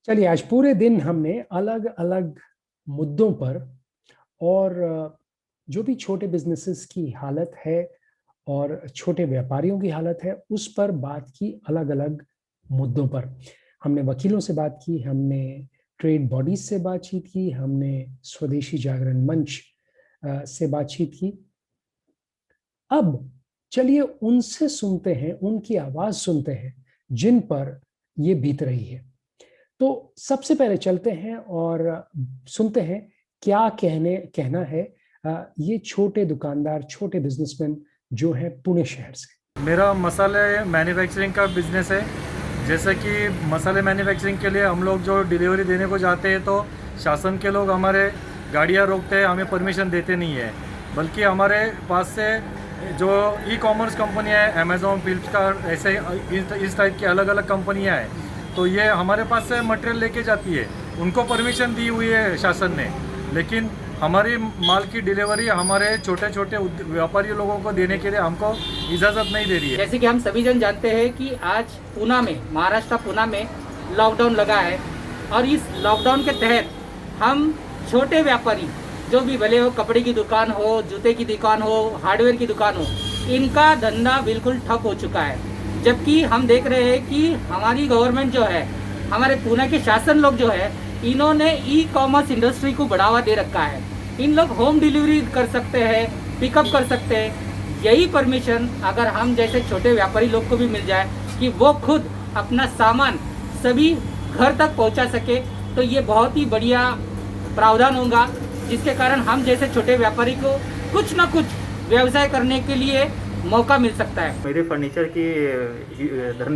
चलिए, आज पूरे दिन हमने अलग अलग मुद्दों पर और जो भी छोटे बिजनेसेस की हालत है और छोटे व्यापारियों की हालत है उस पर बात की। अलग अलग मुद्दों पर हमने वकीलों से बात की, हमने ट्रेड बॉडीज से बातचीत की, हमने स्वदेशी जागरण मंच से बातचीत की। अब चलिए उनसे सुनते हैं, उनकी आवाज सुनते हैं जिन पर ये बीत रही है। तो सबसे पहले चलते हैं और सुनते हैं क्या कहना है ये छोटे दुकानदार, छोटे बिजनेसमैन जो है पुणे शहर से। मेरा मसाले मैन्युफैक्चरिंग का बिज़नेस है। जैसे कि मसाले मैन्युफैक्चरिंग के लिए हम लोग जो डिलीवरी देने को जाते हैं तो शासन के लोग हमारे गाड़ियाँ रोकते हैं, हमें परमिशन देते नहीं है। बल्कि हमारे पास से जो ई कॉमर्स कंपनियाँ हैं, अमेज़ॉन, फ्लिपकार्ट, ऐसे इस टाइप की अलग अलग कंपनियाँ हैं, तो ये हमारे पास से मटेरियल लेके जाती है। उनको परमिशन दी हुई है शासन ने, लेकिन हमारी माल की डिलीवरी हमारे छोटे छोटे व्यापारी लोगों को देने के लिए हमको इजाज़त नहीं दे रही है। जैसे कि हम सभी जन जानते हैं कि आज पूना में, महाराष्ट्र पूना में लॉकडाउन लगा है और इस लॉकडाउन के तहत हम छोटे व्यापारी जो भी भले हो, कपड़े की दुकान हो, जूते की दुकान हो, हार्डवेयर की दुकान हो, इनका धंधा बिल्कुल ठप हो चुका है। जबकि हम देख रहे हैं कि हमारी गवर्नमेंट जो है, हमारे पुणे के शासन लोग जो है, इन्होंने ई कॉमर्स इंडस्ट्री को बढ़ावा दे रखा है। इन लोग होम डिलीवरी कर सकते हैं, पिकअप कर सकते हैं। यही परमिशन अगर हम जैसे छोटे व्यापारी लोग को भी मिल जाए कि वो खुद अपना सामान सभी घर तक पहुंचा सके, तो ये बहुत ही बढ़िया प्रावधान होगा, जिसके कारण हम जैसे छोटे व्यापारी को कुछ ना कुछ व्यवसाय करने के लिए मौका मिल सकता है। मेरे फर्नीचर की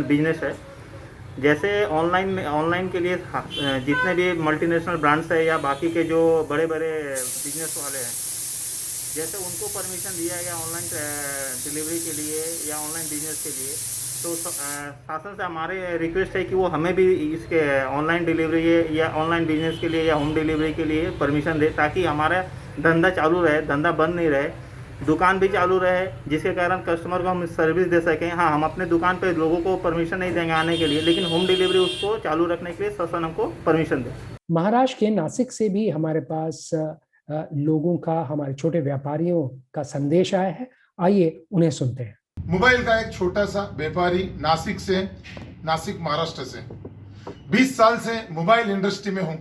बिजनेस है। जैसे ऑनलाइन के लिए जितने भी मल्टीनेशनल ब्रांड्स है या बाकी के जो बड़े बड़े बिजनेस वाले हैं, जैसे उनको परमिशन दिया गया ऑनलाइन डिलीवरी के लिए या ऑनलाइन बिजनेस के लिए, तो शासन से हमारे रिक्वेस्ट है कि वो हमें भी इसके ऑनलाइन डिलीवरी या ऑनलाइन बिजनेस के लिए या होम डिलीवरी के लिए परमिशन दे, ताकि हमारा धंधा चालू रहे, धंधा बंद नहीं रहे, दुकान भी चालू रहे, जिसके कारण कस्टमर को हम सर्विस दे सकें। हाँ, हम अपने दुकान पे लोगों को परमिशन नहीं देंगे आने के लिए, लेकिन होम डिलीवरी उसको चालू रखने के लिए शासन हमको परमिशन दे। महाराष्ट्र के नासिक से भी हमारे पास लोगों का, हमारे छोटे व्यापारियों का संदेश आया है। आइए उन्हें सुनते हैं। मोबाइल का एक छोटा सा व्यापारी नासिक महाराष्ट्र से 20 साल से मोबाइल इंडस्ट्री में हूं।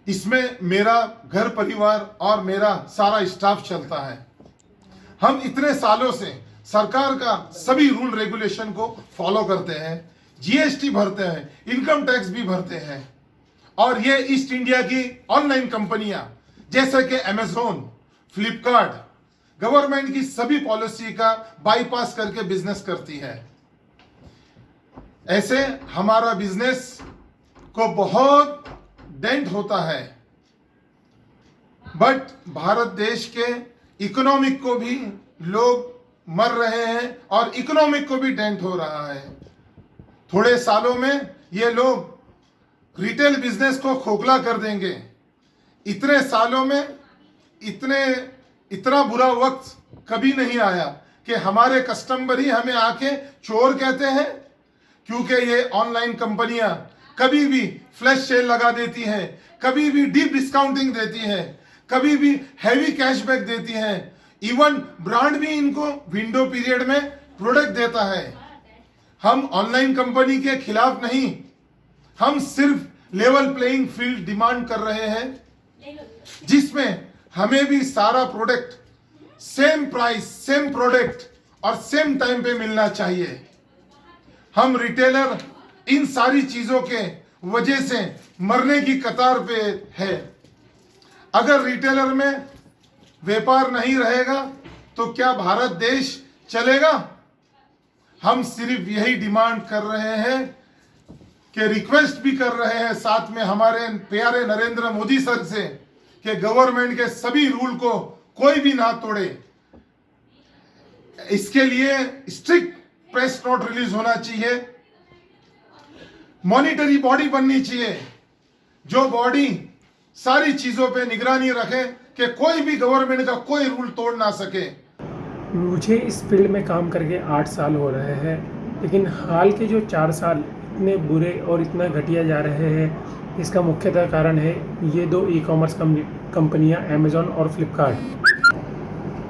इसमें मेरा घर परिवार और मेरा सारा स्टाफ चलता है। हम इतने सालों से सरकार का सभी रूल रेगुलेशन को फॉलो करते हैं, जीएसटी भरते हैं, इनकम टैक्स भी भरते हैं। और ये ईस्ट इंडिया की ऑनलाइन कंपनियां जैसे कि अमेज़ॉन, फ्लिपकार्ट, गवर्नमेंट की सभी पॉलिसी का बाईपास करके बिजनेस करती है। ऐसे हमारा बिजनेस को बहुत डेंट होता है, बट भारत देश के इकोनॉमिक को भी लोग मर रहे हैं और इकोनॉमिक को भी डेंट हो रहा है। थोड़े सालों में ये लोग रिटेल बिजनेस को खोखला कर देंगे। इतने सालों में इतना बुरा वक्त कभी नहीं आया कि हमारे कस्टमर ही हमें आके चोर कहते हैं, क्योंकि ये ऑनलाइन कंपनियां कभी भी फ्लैश सेल लगा देती हैं, कभी भी डीप डिस्काउंटिंग देती हैं, कभी भी हैवी कैशबैक देती हैं। इवन ब्रांड भी इनको विंडो पीरियड में प्रोडक्ट देता है। हम ऑनलाइन कंपनी के खिलाफ नहीं, हम सिर्फ लेवल प्लेइंग फील्ड डिमांड कर रहे हैं, जिसमें हमें भी सारा product same price, same product और सेम टाइम पे मिलना चाहिए। हम रिटेलर इन सारी चीजों के वजह से मरने की कतार पे है। अगर रिटेलर में व्यापार नहीं रहेगा तो क्या भारत देश चलेगा? हम सिर्फ यही डिमांड कर रहे हैं कि रिक्वेस्ट भी कर रहे हैं साथ में हमारे प्यारे नरेंद्र मोदी सर से कि गवर्नमेंट के सभी रूल को कोई भी ना तोड़े। इसके लिए स्ट्रिक्ट प्रेस नोट रिलीज होना चाहिए, मॉनिटरी बॉडी बननी चाहिए, जो बॉडी सारी चीजों पे निगरानी रखे कि कोई भी गवर्नमेंट का कोई रूल तोड़ ना सके। मुझे इस फील्ड में काम करके 8 साल हो रहे हैं, लेकिन हाल के जो 4 साल इतने बुरे और इतना घटिया जा रहे हैं, इसका मुख्यतः कारण है ये दो ई कॉमर्स कंपनियां अमेज़ॉन और फ्लिपकार्ट,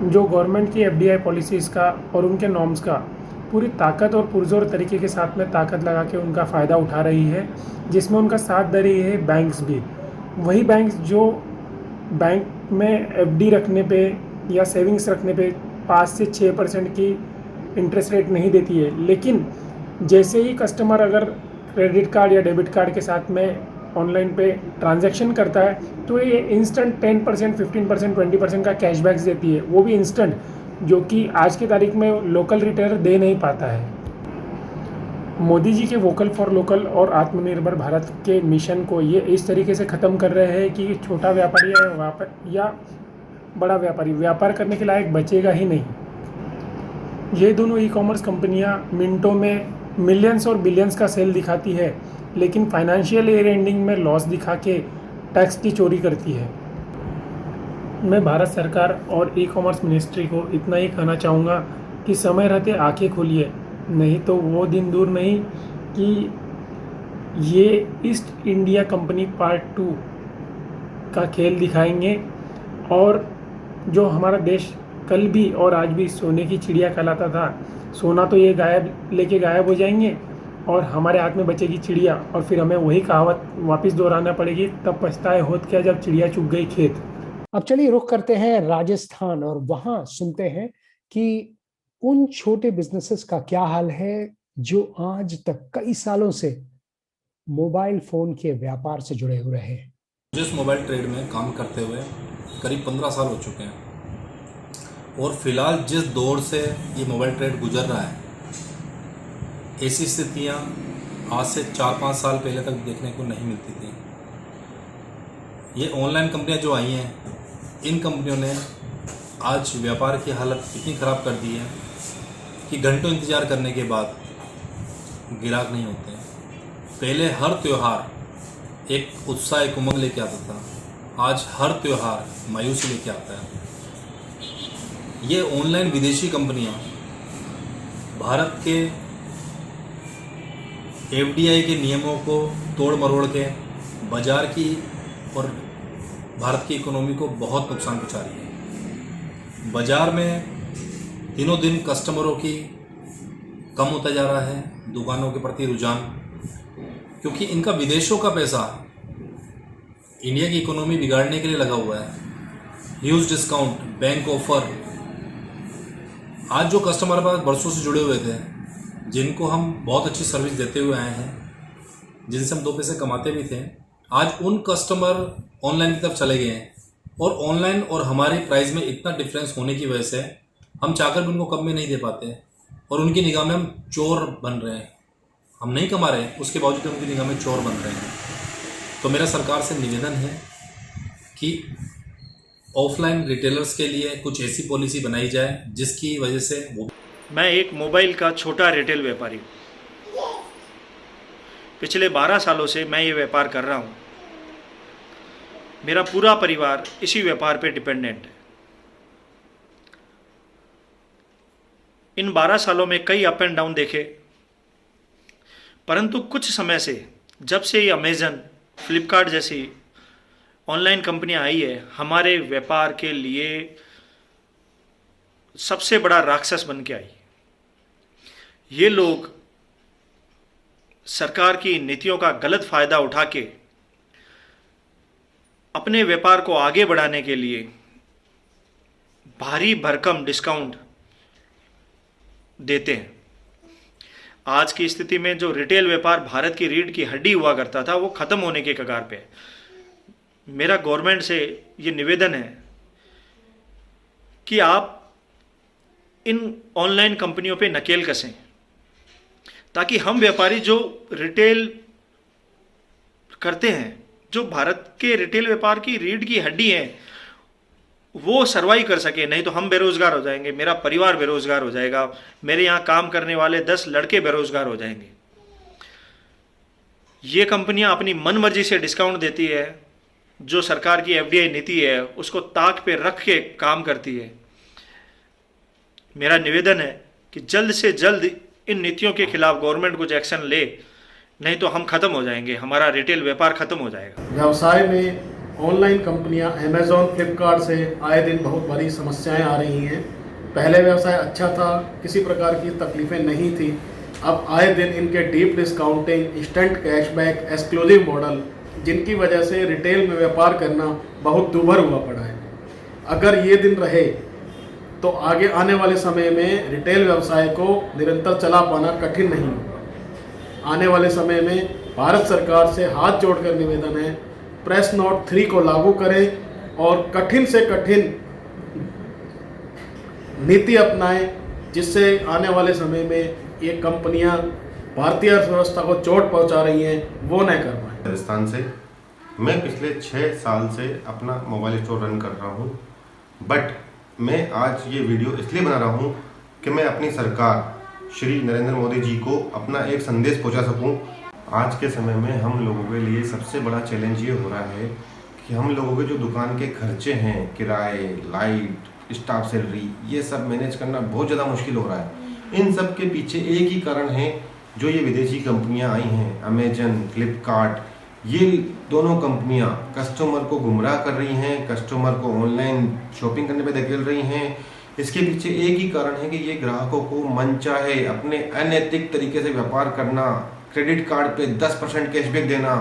जो गवर्नमेंट की एफडीआई पॉलिसीज़ का और उनके नॉर्म्स का पूरी ताकत और पुरजोर तरीके के साथ में ताकत लगा के उनका फ़ायदा उठा रही है, जिसमें उनका साथ दे रही है बैंक्स भी। वही बैंक्स जो बैंक में एफडी रखने पे या सेविंग्स रखने पे 5 से 6% की इंटरेस्ट रेट नहीं देती है, लेकिन जैसे ही कस्टमर अगर क्रेडिट कार्ड या डेबिट कार्ड के साथ में ऑनलाइन पे ट्रांजैक्शन करता है तो ये इंस्टेंट 10%, 15%, 20% का कैशबैक्स देती है, वो भी इंस्टेंट, जो कि आज की तारीख में लोकल रिटेलर दे नहीं पाता है। मोदी जी के वोकल फॉर लोकल और आत्मनिर्भर भारत के मिशन को ये इस तरीके से ख़त्म कर रहे हैं कि छोटा व्यापारी या बड़ा व्यापारी व्यापार करने के लायक बचेगा ही नहीं। ये दोनों ई कॉमर्स कंपनियां मिनटों में मिलियंस और बिलियंस का सेल दिखाती है, लेकिन फाइनेंशियल ईयर एंडिंग में लॉस दिखा के टैक्स की चोरी करती है। मैं भारत सरकार और ई कॉमर्स मिनिस्ट्री को इतना ही कहना चाहूँगा कि समय रहते आंखें खोलिए, नहीं तो वो दिन दूर नहीं कि ये ईस्ट इंडिया कंपनी पार्ट 2 का खेल दिखाएंगे और जो हमारा देश कल भी और आज भी सोने की चिड़िया कहलाता था, सोना तो ये गायब हो जाएंगे और हमारे हाथ में बचेगी चिड़िया, और फिर हमें वही कहावत वापस दोहराना पड़ेगी, तब पछताए होत क्या जब चिड़िया चुग गई खेत। अब चलिए रुख करते हैं राजस्थान और वहां सुनते हैं कि उन छोटे बिजनेसेस का क्या हाल है जो आज तक कई सालों से मोबाइल फोन के व्यापार से जुड़े हुए हैं। जिस मोबाइल ट्रेड में काम करते हुए करीब 15 साल हो चुके हैं और फिलहाल जिस दौर से ये मोबाइल ट्रेड गुजर रहा है, ऐसी स्थितियाँ आज से 4-5 साल पहले तक देखने को नहीं मिलती थी। ये ऑनलाइन कंपनियां जो आई हैं, इन कंपनियों ने आज व्यापार की हालत इतनी ख़राब कर दी है कि घंटों इंतज़ार करने के बाद ग्राहक नहीं होते हैं। पहले हर त्यौहार एक उत्साह, एक उमंग लेके आता था, आज हर त्यौहार मायूसी लेके आता है। ये ऑनलाइन विदेशी कंपनियां भारत के एफडीआई के नियमों को तोड़ मरोड़ के बाजार की और भारत की इकोनॉमी को बहुत नुकसान पहुंचा रही है। बाजार में दिनों दिन कस्टमरों की कम होता जा रहा है, दुकानों के प्रति रुझान, क्योंकि इनका विदेशों का पैसा इंडिया की इकोनॉमी बिगाड़ने के लिए लगा हुआ है। Huge discount, bank offer. आज जो कस्टमर हमारे पास बरसों से जुड़े हुए थे, जिनको हम बहुत अच्छी सर्विस देते हुए आए हैं, जिनसे हम 2 पैसे कमाते भी थे, आज उन कस्टमर ऑनलाइन की तरफ चले गए हैं और ऑनलाइन और हमारी प्राइस में इतना डिफरेंस होने की वजह से हम चाहकर भी उनको कम में नहीं दे पाते और उनकी निगाह में हम चोर बन रहे हैं। हम नहीं कमा रहे हैं, उसके बावजूद उनकी निगाह में चोर बन रहे हैं। तो मेरा सरकार से निवेदन है कि ऑफलाइन रिटेलर्स के लिए कुछ ऐसी पॉलिसी बनाई जाए जिसकी वजह से वो। मैं एक मोबाइल का छोटा रिटेल व्यापारी हूँ। पिछले 12 सालों से मैं ये व्यापार कर रहा हूँ। मेरा पूरा परिवार इसी व्यापार पे डिपेंडेंट है। इन 12 सालों में कई अप एंड डाउन देखे, परंतु कुछ समय से जब से ये अमेज़न, फ्लिपकार्ट जैसी ऑनलाइन कंपनियां आई है, हमारे व्यापार के लिए सबसे बड़ा राक्षस बन के आई। ये लोग सरकार की नीतियों का गलत फ़ायदा उठा के अपने व्यापार को आगे बढ़ाने के लिए भारी भरकम डिस्काउंट देते हैं। आज की स्थिति में जो रिटेल व्यापार भारत की रीढ़ की हड्डी हुआ करता था, वो ख़त्म होने के कगार पे है। मेरा गवर्नमेंट से ये निवेदन है कि आप इन ऑनलाइन कंपनियों पे नकेल कसें, ताकि हम व्यापारी जो रिटेल करते हैं, जो भारत के रिटेल व्यापार की रीढ़ की हड्डी हैं, वो सर्वाइव कर सके। नहीं तो हम बेरोजगार हो जाएंगे, मेरा परिवार बेरोजगार हो जाएगा, मेरे यहाँ काम करने वाले 10 लड़के बेरोजगार हो जाएंगे। ये कंपनियां अपनी मनमर्जी से डिस्काउंट देती है, जो सरकार की एफडीआई नीति है उसको ताक पे रख के काम करती है। मेरा निवेदन है कि जल्द से जल्द इन नीतियों के खिलाफ गवर्नमेंट कुछ एक्शन ले, नहीं तो हम ख़त्म हो जाएंगे, हमारा रिटेल व्यापार ख़त्म हो जाएगा। व्यवसाय में ऑनलाइन कंपनियां अमेज़ॉन, फ्लिपकार्ट से आए दिन बहुत बड़ी समस्याएं आ रही हैं। पहले व्यवसाय अच्छा था, किसी प्रकार की तकलीफ़ें नहीं थी। अब आए दिन इनके deep discounting, instant cashback, exclusive model, जिनकी वजह से रिटेल में व्यापार करना बहुत दूभर हुआ पड़ा है। अगर ये दिन रहे तो आगे आने वाले समय में रिटेल व्यवसाय को निरंतर चला पाना कठिन नहीं होगा। आने वाले समय में भारत सरकार से हाथ जोड़कर निवेदन है, प्रेस नोट 3 को लागू करें और कठिन से कठिन नीति अपनाएं, जिससे आने वाले समय में ये कंपनियां भारतीय अर्थव्यवस्था को चोट पहुंचा रही हैं वो न कर पाएं। राजस्थान से मैं पिछले 6 साल से अपना मोबाइल स्टोर रन कर रहा हूं, बट मैं आज ये वीडियो इसलिए बना रहा हूं कि मैं अपनी सरकार श्री नरेंद्र मोदी जी को अपना एक संदेश पहुंचा सकूं। आज के समय में हम लोगों के लिए सबसे बड़ा चैलेंज ये हो रहा है कि हम लोगों के जो दुकान के खर्चे हैं, किराए, लाइट, स्टाफ सैलरी, ये सब मैनेज करना बहुत ज़्यादा मुश्किल हो रहा है। इन सब के पीछे एक ही कारण है, जो ये विदेशी कंपनियां आई हैं, अमेजन, फ्लिपकार्ट, ये दोनों कंपनियां कस्टमर को गुमराह कर रही हैं, कस्टमर को ऑनलाइन शॉपिंग करने पे धकेल रही हैं। इसके पीछे एक ही कारण है कि ये ग्राहकों को मनचाहे अपने अनैतिक तरीके से व्यापार करना, क्रेडिट कार्ड पे 10% कैशबैक देना,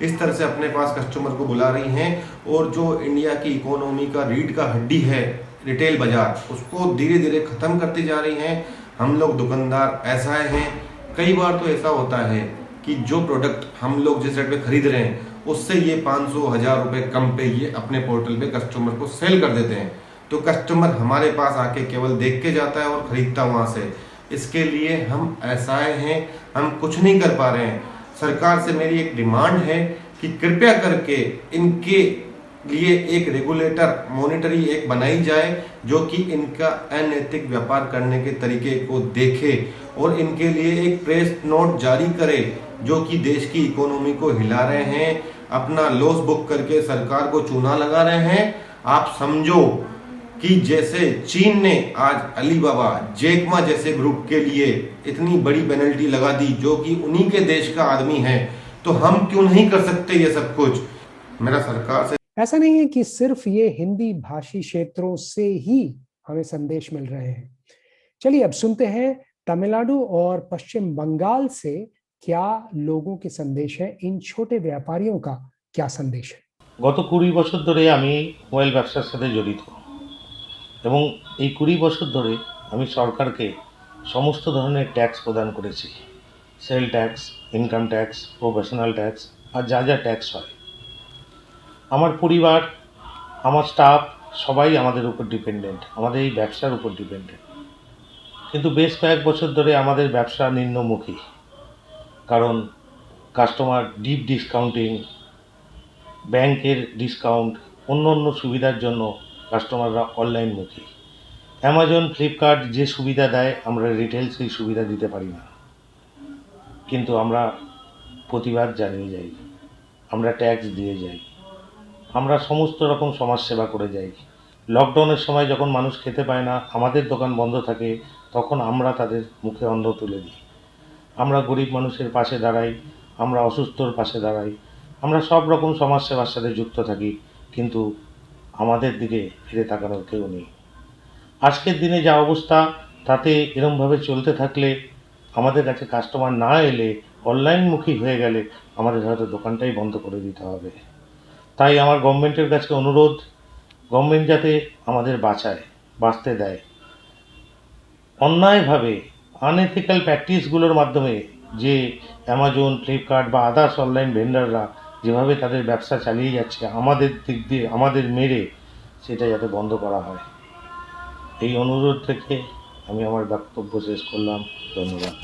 इस तरह से अपने पास कस्टमर को बुला रही हैं। और जो इंडिया की इकोनॉमी का रीढ़ का हड्डी है रिटेल बाजार, उसको धीरे धीरे ख़त्म करती जा रही हैं। हम लोग दुकानदार ऐसा हैं, कई बार तो ऐसा होता है कि जो प्रोडक्ट हम लोग जिस रेट पे खरीद रहे हैं उससे ये 500-1000 रुपये कम पे ये अपने पोर्टल पे कस्टमर को सेल कर देते हैं। तो कस्टमर हमारे पास आके केवल देख के जाता है और ख़रीदता वहाँ से। इसके लिए हम ऐसाए हैं, हम कुछ नहीं कर पा रहे हैं। सरकार से मेरी एक डिमांड है कि कृपया करके इनके लिए एक रेगुलेटर, मॉनिटरी एक बनाई जाए, जो कि इनका अनैतिक व्यापार करने के तरीके को देखे और इनके लिए एक प्रेस नोट जारी करे, जो कि देश की इकोनॉमी को हिला रहे हैं, अपना लॉस बुक करके सरकार को चूना लगा रहे हैं। आप समझो कि जैसे चीन ने आज अलीबाबा, जैक मा जैसे ग्रुप के लिए इतनी बड़ी पेनल्टी लगा दी, जो कि उन्हीं के देश का आदमी है, तो हम क्यों नहीं कर सकते ये सब कुछ। मेरा सरकार से ऐसा नहीं है कि सिर्फ ये हिंदी भाषी क्षेत्रों से ही हमें संदेश मिल रहे हैं। चलिए अब सुनते हैं तमिलनाडु और पश्चिम बंगाल से क्या लोगों के संदेश है, इन छोटे व्यापारियों का क्या संदेश है। গত 20 বছর ধরে আমি মোবাইল ব্যবসার সাথে জড়িত এবং এই 20 বছর ধরে আমি সরকারকে সমস্ত ধরনের ট্যাক্স প্রদান করেছি। Sale tax, income tax, professional tax আর যা যা ট্যাক্স হয়। আমার পরিবার, আমার স্টাফ সবাই আমাদের উপর ডিপেন্ডেন্ট, আমাদের এই ব্যবসার উপর ডিপেন্ডেন্ট। কিন্তু বেশ কয়েক বছর ধরে আমাদের ব্যবসা নিম্নমুখী, কারণ কাস্টমার ডিপ ডিসকাউন্টিং, ব্যাংকের ডিসকাউন্ট, অন্য অন্য সুবিধার জন্য কাস্টমাররা অনলাইনমুখী। অ্যামাজন, ফ্লিপকার্ট যে সুবিধা দেয় আমরা রিটেল সেই সুবিধা দিতে পারি না, কিন্তু আমরা প্রতিবাদ জানিয়ে যাই, আমরা ট্যাক্স দিয়ে যাই, আমরা সমস্ত রকম সমাজসেবা করে যাই। লকডাউনের সময় যখন মানুষ খেতে পায় না, আমাদের দোকান বন্ধ থাকে, তখন আমরা তাদের মুখে অন্ন তুলে দিই। আমরা গরিব মানুষের পাশে দাঁড়াই, আমরা অসুস্থর পাশে দাঁড়াই, আমরা সব রকম সমাজসেবার সাথে যুক্ত থাকি, কিন্তু আমাদের দিকে ফিরে তাকানোর কেউ নেই। আজকের দিনে যা অবস্থা, তাতে এরমভাবে চলতে থাকলে, আমাদের কাছে কাস্টমার না এলে, অনলাইনমুখী হয়ে গেলে আমাদের হয়তো দোকানটাই বন্ধ করে দিতে হবে। তাই আমার গভর্নমেন্টের কাছে অনুরোধ, গভর্নমেন্ট যাতে আমাদের বাঁচতে দেয়। অন্যায়ভাবে আনএথিক্যাল প্র্যাকটিসগুলোর মাধ্যমে যে অ্যামাজন, ফ্লিপকার্ট বা আদার্স অনলাইন ভেন্ডাররা যেভাবে তাদের ব্যবসা চালিয়ে যাচ্ছে আমাদের দিক দিয়ে, আমাদের মেরে, সেটা যাতে বন্ধ করা হয়। এই অনুরোধ থেকে আমি আমার বক্তব্য শেষ করলাম। ধন্যবাদ।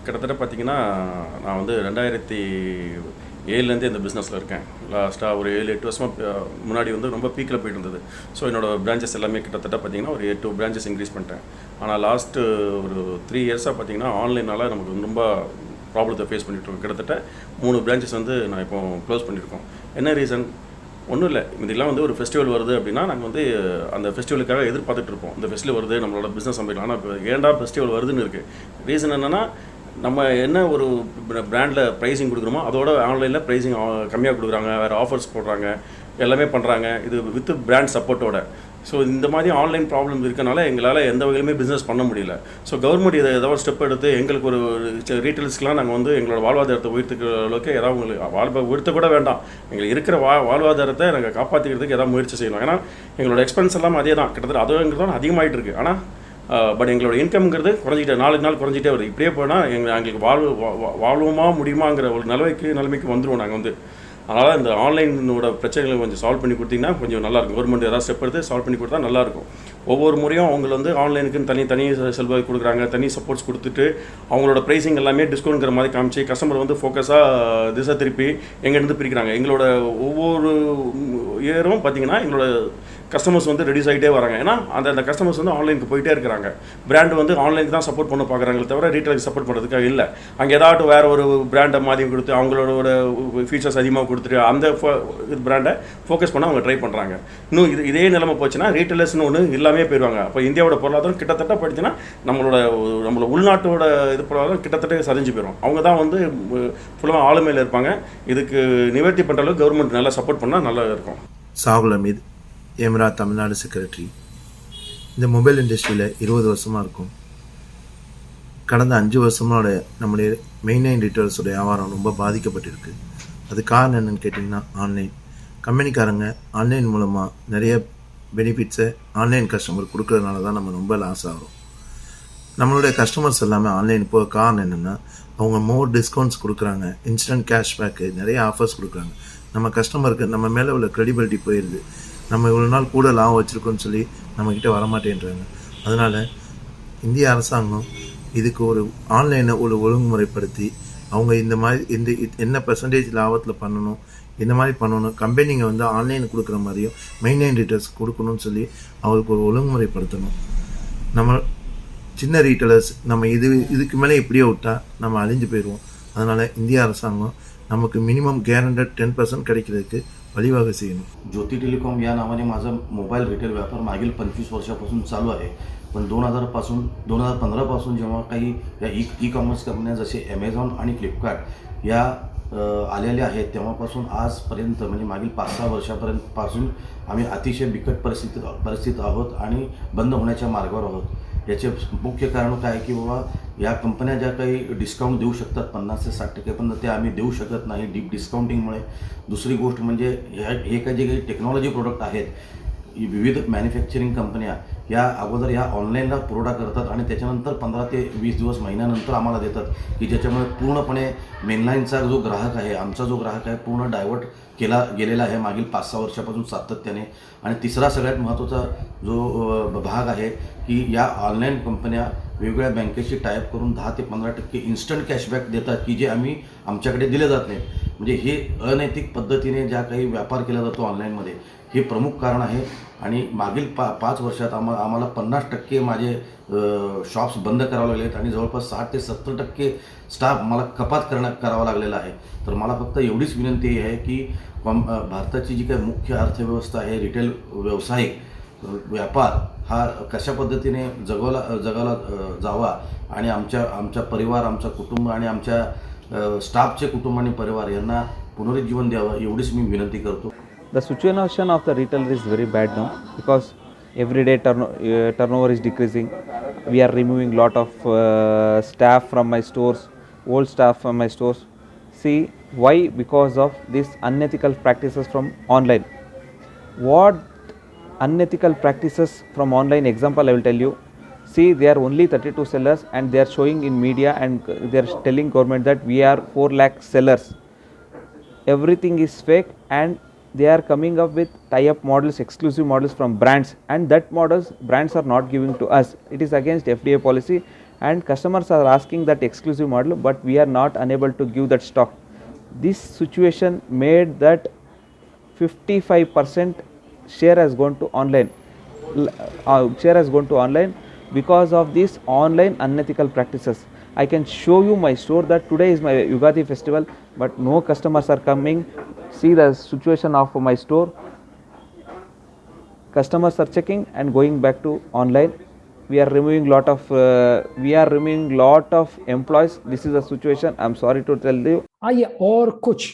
கிட்டத்தட்ட பார்த்திங்கன்னா நான் வந்து 2007 இந்த பிஸ்னஸில் இருக்கேன். லாஸ்ட்டாக ஒரு 7-8 வருஷமாக முன்னாடி வந்து ரொம்ப பீக்கில் போயிட்டு இருந்தது. ஸோ என்னோடய பிரான்ச்சஸ் எல்லாமே கிட்டத்தட்ட பார்த்திங்கன்னா ஒரு 8 பிரான்ச்சஸ் இன்க்ரீஸ் பண்ணிட்டேன். ஆனால் லாஸ்ட்டு ஒரு 3 இயர்ஸாக பார்த்திங்கன்னா ஆன்லைனால் நமக்கு ரொம்ப ப்ராப்ளத்தை ஃபேஸ் பண்ணிகிட்ருக்கோம். கிட்டத்தட்ட 3 பிரான்ச்சஸ் வந்து நான் இப்போ க்ளோஸ் பண்ணியிருக்கோம். என்ன ரீசன்? ஒன்றும் இல்லை, இதெல்லாம் வந்து ஒரு ஃபெஸ்டிவல் வருது அப்படின்னா நாங்கள் வந்து அந்த ஃபெஸ்டிவலுக்காக எதிர்பார்த்துட்டு இருப்போம். இந்த ஃபெஸ்டிவல் வருது, நம்மளோட பிஸ்னஸ் சமைக்கலாம். ஆனால் இப்போ ஏன்டா ஃபெஸ்டிவல் வருதுன்னு இருக்குது. ரீசன் என்னென்னா நம்ம என்ன ஒரு பிராண்டில் ப்ரைஸிங் கொடுக்குறோமோ அதோட ஆன்லைனில் ப்ரைஸிங் கம்மியாக கொடுக்குறாங்க, வேறு ஆஃபர்ஸ் போடுறாங்க, எல்லாமே பண்ணுறாங்க. இது வித் பிராண்ட் சப்போர்ட்டோட. ஸோ இந்த மாதிரி ஆன்லைன் ப்ராப்ளம் இருக்கனால எங்களால் எந்த வகையிலுமே பிஸ்னஸ் பண்ண முடியல. ஸோ கவர்மெண்ட் இதை ஏதாவது ஸ்டெப் எடுத்து எங்களுக்கு ஒரு ரீட்டெயில்ஸ்க்கெலாம் நாங்கள் வந்து எங்களோட வாழ்வாதாரத்தை உயர்த்துக்கிற அளவுக்கு ஏதாவது உங்களுக்கு உயர்த்த கூட வேண்டாம், எங்களுக்கு இருக்கிற வாழ்வாதாரத்தை நாங்கள் காப்பாற்றிக்கிறதுக்கு ஏதாவது முயற்சி செய்யணும். ஏன்னா எங்களோட எக்ஸ்பென்ஸ் எல்லாம் அதே தான், கிட்டத்தட்ட அதுங்கிறது தான் அதிகமாகிட்டு இருக்குது. ஆனால் பட் எங்களோட இன்கம்ங்கிறது குறைஞ்சிட்டே, நாளுக்கு நாள் குறைஞ்சிட்டே வருது. இப்படியே போனால் எங்களுக்கு வாழ்வுமா முடியுமாங்கிற ஒரு நிலைமைக்கு வந்துடுவோம் நாங்கள் வந்து. அதனால் இந்த ஆன்லைனோட பிரச்சனைகளை கொஞ்சம் சால்வ் பண்ணி கொடுத்தீங்கன்னா கொஞ்சம் நல்லாயிருக்கும். கவர்மெண்ட் ஏதாவது ஸ்டெப் எடுத்து சால்வ் பண்ணி கொடுத்தா நல்லாயிருக்கும். ஒவ்வொரு முறையும் அவங்க வந்து ஆன்லைனுக்குன்னு தனி செல்வாய் கொடுக்குறாங்க, தனி சப்போர்ட்ஸ் கொடுத்துட்டு அவங்களோட ப்ரைஸிங் எல்லாமே டிஸ்கவுண்ட்ங்கிற மாதிரி காமிச்சு கஸ்டமர் வந்து ஃபோக்கஸாக திசை திருப்பி எங்கேருந்து பிரிக்கிறாங்க. எங்களோட ஒவ்வொரு இயரும் பார்த்திங்கன்னா எங்களோட கஸ்டமர்ஸ் வந்து ரெடியூஸ் ஆகிட்டே வராங்க. ஏன்னா அந்த கஸ்டமர்ஸ் வந்து ஆன்லைனுக்கு போயிட்டே இருக்கிறாங்க. பிராண்டு வந்து ஆன்லைனுக்கு தான் சப்போர்ட் பண்ண பார்க்குறாங்களே தவிர ரீட்டெயிலுக்கு சப்போர்ட் பண்ணுறதுக்காக இல்லை. அங்கே ஏதாவது வேறு ஒரு பிராண்டை மாதிரி கொடுத்து அவங்களோட ஃபீச்சர்ஸ் அதிகமாக கொடுத்துட்டு அந்த பிராண்டை ஃபோக்கஸ் பண்ண அவங்க ட்ரை பண்ணுறாங்க. இன்னும் இதே நிலைமை போச்சுன்னா ரீட்டெயிலர்ஸ்னு ஒன்று எல்லாமே போயிடுவாங்க. அப்போ இந்தியாவோட பொருளாதாரம் கிட்டத்தட்ட போயிடுச்சுன்னா நம்மளோட உள்நாட்டோட இது பொருளாதாரம் கிட்டத்தட்ட சரிஞ்சு போயிடும். அவங்க தான் வந்து ஃபுல்லாக ஆளுமையில் இருப்பாங்க. இதுக்கு நிவர்த்தி பண்ணுற அளவுக்கு கவர்மெண்ட் நல்லா சப்போர்ட் பண்ணால் நல்லா இருக்கும். சாகுல் அமீத், ஏம்ரா தமிழ்நாடு செக்ரட்டரி. இந்த மொபைல் இண்டஸ்ட்ரியில் 20 வருஷமாக இருக்கும். கடந்த 5 வருஷமோட நம்முடைய மெயின் ரீட்டெயில்ஸோட வியாபாரம் ரொம்ப பாதிக்கப்பட்டிருக்கு. அது காரணம் என்னென்னு கேட்டிங்கன்னா ஆன்லைன். கம்பெனிக்காரங்க ஆன்லைன் மூலமாக நிறைய பெனிஃபிட்ஸை ஆன்லைன் கஸ்டமர் கொடுக்கறதுனால தான் நம்ம ரொம்ப லாஸ் ஆகிறோம். நம்மளுடைய கஸ்டமர்ஸ் எல்லாமே ஆன்லைன் போக காரணம் என்னென்னா அவங்க மோர் டிஸ்கவுண்ட்ஸ் கொடுக்குறாங்க, இன்ஸ்டன்ட் கேஷ்பேக்கு, நிறைய ஆஃபர்ஸ் கொடுக்குறாங்க. நம்ம கஸ்டமருக்கு நம்ம மேலே உள்ள க்ரெடிபிலிட்டி போயிடுது. நம்ம இவ்வளோ நாள் கூட லாபம் வச்சுருக்கோன்னு சொல்லி நம்மக்கிட்ட வரமாட்டேன்றாங்க. அதனால் இந்திய அரசாங்கம் இதுக்கு ஒரு ஆன்லைனை ஒரு ஒழுங்குமுறைப்படுத்தி அவங்க இந்த மாதிரி என்ன பெர்சன்டேஜ் லாபத்தில் பண்ணணும், இந்த மாதிரி பண்ணணும், கம்பெனிங்க வந்து ஆன்லைன் கொடுக்குற மாதிரியும் மெயின் ரீட்டெயில்ஸ் கொடுக்கணும்னு சொல்லி அவங்களுக்கு ஒரு ஒழுங்குமுறைப்படுத்தணும். நம்ம சின்ன ரீட்டெயிலர்ஸ் நம்ம இதுக்கு மேலே இப்படியே விட்டால் நம்ம அழிஞ்சு போயிடுவோம். அதனால் இந்திய அரசாங்கம் நமக்கு மினிமம் கேரண்டட் 10% கிடைக்கிறதுக்கு वळीवागे செய்யணும். ज्योती टेलिकॉम या नावाने माझा मोबाईल रिटेल व्यापार मागील 25 वर्षापासून चालू आहे. पण 2015 पासून जेव्हा काही या ई कॉमर्स कंपन्या जसे ॲमेझॉन आणि फ्लिपकार्ट या आलेल्या आहेत तेव्हापासून आजपर्यंत म्हणजे मागील 5-6 वर्षापर्यंतपासून आम्ही अतिशय बिकट परिस्थितीत आहोत आणि बंद होण्याच्या मार्गावर आहोत. याचे मुख्य कारण काय की बाबा या कंपन्या ज्या काही डिस्काउंट देऊ शकतात 50 ते 60% पण ते आम्ही देऊ शकत नाही डीप डिस्काउंटिंगमुळे. दुसरी गोष्ट म्हणजे हे काही जे काही टेक्नॉलॉजी प्रोडक्ट आहेत विविध मॅन्युफॅक्चरिंग कंपन्या या अगोदर या ऑनलाईनला पुरवठा करतात आणि त्याच्यानंतर 15 ते 20 दिवस महिन्यानंतर आम्हाला देतात की ज्याच्यामुळे पूर्णपणे मेनलाईनचा जो ग्राहक आहे आमचा जो ग्राहक आहे पूर्ण डायवर्ट केला गेलेला आहे मागील 5-6 वर्षापासून सातत्याने. आणि तिसरा सगळ्यात महत्त्वाचा जो भाग आहे की या ऑनलाईन कंपन्या वेगवेगळ्या बँकेशी टायअप करून 10 ते 15% इन्स्टंट कॅशबॅक देतात की जे आम्ही आमच्याकडे दिले जात नाहीत. म्हणजे हे अनैतिक पद्धतीने ज्या काही व्यापार केला जातो ऑनलाईनमध्ये हे प्रमुख कारण आहे. आणि मागील 5 वर्षात आम्हाला 50% माझे शॉप्स बंद करावे लागले आहेत आणि जवळपास 60 ते 70% स्टाफ मला कपात करावा लागलेला आहे. तर मला फक्त एवढीच विनंती आहे की भारताची जी काही मुख्य अर्थव्यवस्था आहे रिटेल व्यावसायिक व्यापार हा कशा पद्धतीने जगाला जावा आणि आमच्या परिवार आमचा कुटुंब आणि आमच्या स्टाफचे कुटुंब आणि परिवार यांना पुनरुज्जीवन द्यावं एवढीच मी विनंती करतो. The situation of the retailer is very bad now because every day turnover is decreasing. We are removing lot of staff from my stores, old staff from my stores. See why? Because of these unethical practices from online. What unethical practices from online example I will tell you. See, they are only 32 sellers and they are showing in media and they are telling government that we are 4 lakh sellers. Everything is fake and they are coming up with tie-up models, exclusive models from brands, and that brands are not giving to us. It is against FDA policy and customers are asking that exclusive model but we are not unable to give that stock. This situation made that 55% share has gone to online. Because of these online unethical practices. I can show you my store that today is my Ugadi festival but no customers are coming. See the situation of my store. Customers are checking and going back to online we are removing lot of employees. This is the situation. I'm sorry to tell you. आइए और कुछ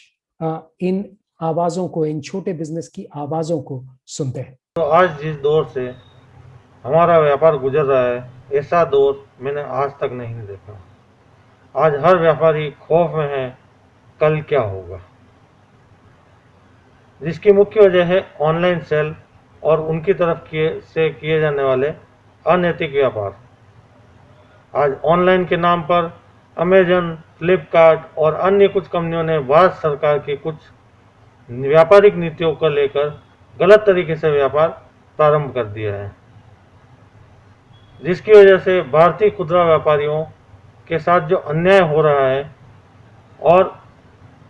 इन आवाजों को, इन छोटे business की आवाजों को सुनते हैं। तो आज जिस दौर से हमारा व्यापार गुजर रहा है, ऐसा दौर मैंने आज तक नहीं देखा। आज हर व्यापारी खौफ में है कल क्या होगा, जिसकी मुख्य वजह है ऑनलाइन सेल और उनकी तरफ किए जाने वाले अनैतिक व्यापार। आज ऑनलाइन के नाम पर अमेजन, फ्लिपकार्ट और अन्य कुछ कंपनियों ने भारत सरकार की कुछ व्यापारिक नीतियों को लेकर गलत तरीके से व्यापार प्रारंभ कर दिया है, जिसकी वजह से भारतीय खुदरा व्यापारियों के साथ जो अन्याय हो रहा है और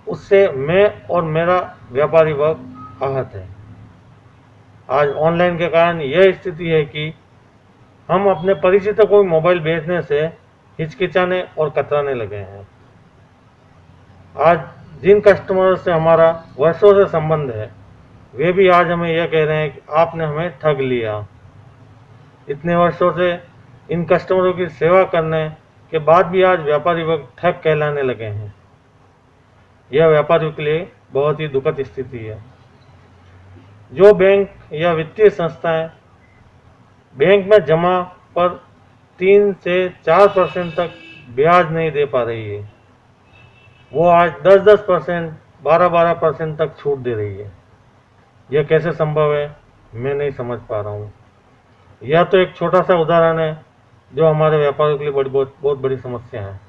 उससे मैं और मेरा व्यापारी वर्ग आहत है। आज ऑनलाइन के कारण यह स्थिति है कि हम अपने परिचितों को मोबाइल बेचने से हिचकिचाने और कतराने लगे हैं। आज जिन कस्टमर से हमारा वर्षों से संबंध है, वे भी आज हमें यह कह रहे हैं कि आपने हमें ठग लिया। इतने वर्षों से इन कस्टमरों की सेवा करने के बाद भी आज व्यापारी वर्ग ठग कहलाने लगे हैं। यह व्यापारियों के लिए बहुत ही दुखद स्थिति है। जो बैंक या वित्तीय संस्थाएं बैंक में जमा पर 3 से 4% तक ब्याज नहीं दे पा रही है, वो आज 10-10%, 12-12% तक छूट दे रही है। यह कैसे संभव है, मैं नहीं समझ पा रहा हूँ। यह तो एक छोटा सा उदाहरण है जो हमारे व्यापारियों के लिए बहुत बड़ी समस्या है।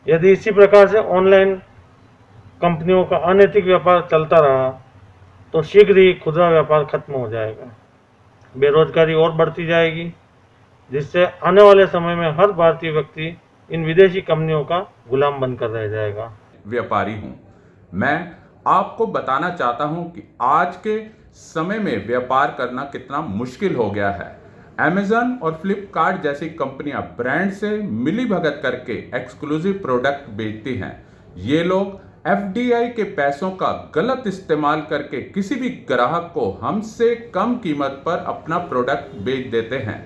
यदि इसी प्रकार से ऑनलाइन कंपनियों का अनैतिक व्यापार चलता रहा तो शीघ्र ही खुदरा व्यापार खत्म हो जाएगा, बेरोजगारी और बढ़ती जाएगी, जिससे आने वाले समय में हर भारतीय व्यक्ति इन विदेशी कंपनियों का गुलाम बनकर रह जाएगा। व्यापारी हूँ, मैं आपको बताना चाहता हूँ कि आज के समय में व्यापार करना कितना मुश्किल हो गया है। अमेजन और फ्लिपकार्ट जैसी कंपनियां ब्रांड से मिली भगत करके एक्सक्लूसिव प्रोडक्ट बेचती हैं। ये लोग एफडीआई के पैसों का गलत इस्तेमाल करके किसी भी ग्राहक को हमसे कम कीमत पर अपना प्रोडक्ट बेच देते हैं।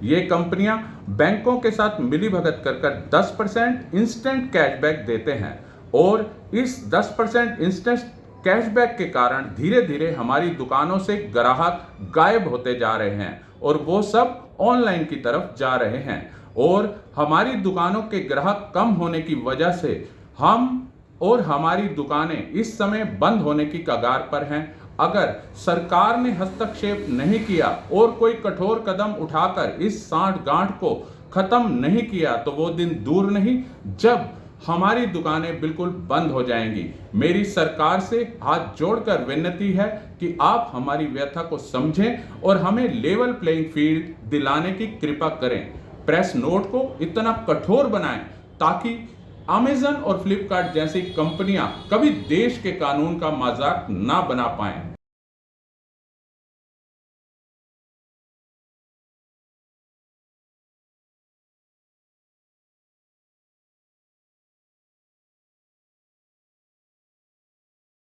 ये कंपनियां बैंकों के साथ मिली भगत कर 10% इंस्टेंट कैशबैक देते हैं और इस 10% इंस्टेंट कैशबैक के कारण धीरे धीरे हमारी दुकानों से ग्राहक गायब होते जा रहे हैं और वो सब ऑनलाइन की तरफ जा रहे हैं और हमारी दुकानों के ग्राहक कम होने की वजह से हम और हमारी दुकानें इस समय बंद होने की कगार पर हैं। अगर सरकार ने हस्तक्षेप नहीं किया और कोई कठोर कदम उठाकर इस सांठ-गांठ को खत्म नहीं किया तो वो दिन दूर नहीं जब हमारी दुकानें बिल्कुल बंद हो जाएंगी। मेरी सरकार से हाथ जोड़कर विनती है कि आप हमारी व्यथा को समझें और हमें लेवल प्लेइंग फील्ड दिलाने की कृपा करें। प्रेस नोट को इतना कठोर बनाएं ताकि अमेजन और फ्लिपकार्ट जैसी कंपनियां कभी देश के कानून का मजाक ना बना पाएं।